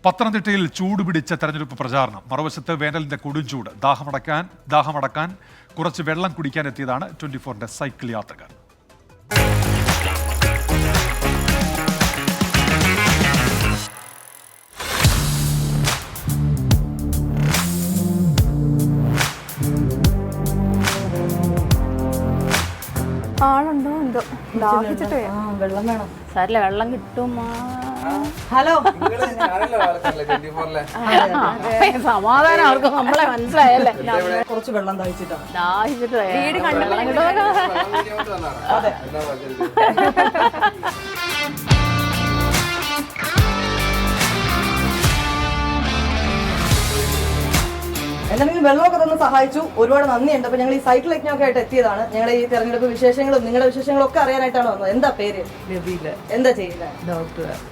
പത്തനംതിട്ടയിൽ ചൂടുപിടിച്ച തെരഞ്ഞെടുപ്പ് പ്രചാരണം. മറുവശത്ത് വേനലിന്റെ കൊടുംചൂട്. ദാഹമടക്കാൻ കുറച്ച് വെള്ളം കുടിക്കാനെത്തിയതാണ് 24-ന്റെ സൈക്കിൾ യാത്രക്കാർ. ആളുണ്ടോ എന്തോ ദാഹിച്ചിട്ട് വെള്ളം വേണം. സാരില്ല, വെള്ളം കിട്ടും. ഹലോ, സമാധാനം അവർക്ക് നമ്മളെ മനസ്സിലായല്ലേ. കുറച്ച് വെള്ളം ദാഹിച്ചിട്ടാണ്. ദാഹിച്ചിട്ട് വീട് കണ്ടു. അതെ, എന്തെങ്കിലും വെള്ളമൊക്കെ തന്ന് സഹായിച്ചു. ഒരുപാട് നന്ദിയുണ്ട്. അപ്പൊ ഞങ്ങൾ ഈ സൈക്കിൾ യജ്ഞമൊക്കെ ആയിട്ട് എത്തിയതാണ്. ഞങ്ങളുടെ ഈ തെരഞ്ഞെടുപ്പ് വിശേഷങ്ങളും നിങ്ങളുടെ വിശേഷങ്ങളും ഒക്കെ അറിയാനായിട്ടാണ് വന്നത്. എന്താ പേര്? എന്താ ചെയ്യുന്നത്?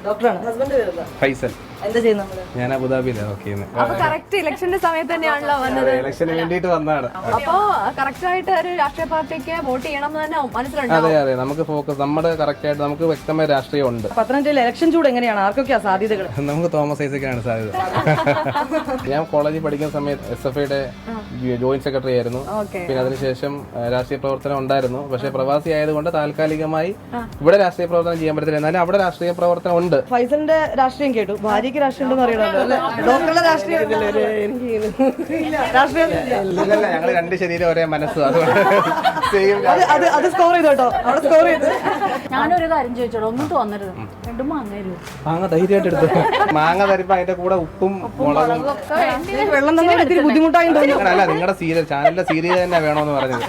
ഡോക്ടറാണ്. ഹസ്ബൻഡ് പേര് ഫൈസൽ. എന്താ ചെയ്യുന്നത്? നമ്മള് ഞാൻ അബുദാബിയിലാണ് വർക്ക് ചെയ്യുന്നത്. അപ്പൊ കറക്റ്റ് ഇലക്ഷന്റെ സമയത്ത് തന്നെയാണല്ലോ വന്നത്. ഇലക്ഷന് വേണ്ടിയിട്ട് വന്നതാണ്. അപ്പൊ കറക്റ്റ് ആയിട്ട് ഒരു രാഷ്ട്രീയ പാർട്ടിക്ക് വോട്ട് ചെയ്യണം എന്ന് തന്നെ മനസ്സിലുണ്ടോ? അതെ അതെ, നമുക്ക് ഫോക്കസ് നമ്മുടെ കറക്റ്റ് ആയിട്ട് നമുക്ക് വ്യക്തമായ രാഷ്ട്രീയം ഉണ്ട്. പത്തനംതിട്ടയിൽ ഇലക്ഷൻ ചൂട് എങ്ങനെയാണ്? ആർക്കൊക്കെയാ സാധ്യതകൾ? നമുക്ക് തോമസ് ഐസക്കാണ് സാധ്യത. ഞാൻ കോളേജിൽ പഠിക്കുന്ന സമയത്ത് SFIയുടെ ജോയിന്റ് സെക്രട്ടറി ആയിരുന്നു. പിന്നെ അതിനുശേഷം രാഷ്ട്രീയ പ്രവർത്തനം ഉണ്ടായിരുന്നു. പക്ഷെ പ്രവാസി ആയതുകൊണ്ട് താൽക്കാലികമായി ഇവിടെ രാഷ്ട്രീയ പ്രവർത്തനം ചെയ്യാൻ പറ്റത്തില്ല. എന്നാലും അവിടെ രാഷ്ട്രീയ പ്രവർത്തനം ഉണ്ട്. ഫൈസലിന്റെ രാഷ്ട്രീയം കേട്ടു. ഭാര്യക്ക് രാഷ്ട്രീയം ഉണ്ടെന്ന് അറിയണമല്ലോ അല്ലെ? ഡോക്ടറുടെ രാഷ്ട്രീയം ഞങ്ങൾ രണ്ട് ശരീരം ഒരേ മനസ്സ്, അതുകൊണ്ട് അത് സ്കോർ ചെയ്തു കേട്ടോ. അവിടെ സ്കോർ ചെയ്തു. ഞാനൊരു കാര്യം ചോദിച്ചോളൂ, ഒന്നും തോന്നരുത്. രണ്ടും മാങ്ങരുത്. മാങ്ങ ധൈര്യമായിട്ട് എടുത്തു. മാങ്ങ തരുമ്പോ അതിന്റെ കൂടെ ഉപ്പും മുളകും വെള്ളം തന്നെ ഇത്തിരി ബുദ്ധിമുട്ടായി തോന്നി. അല്ല, നിങ്ങളുടെ ചാനലിന്റെ സീരിയൽ തന്നെ വേണോന്ന് പറഞ്ഞത്.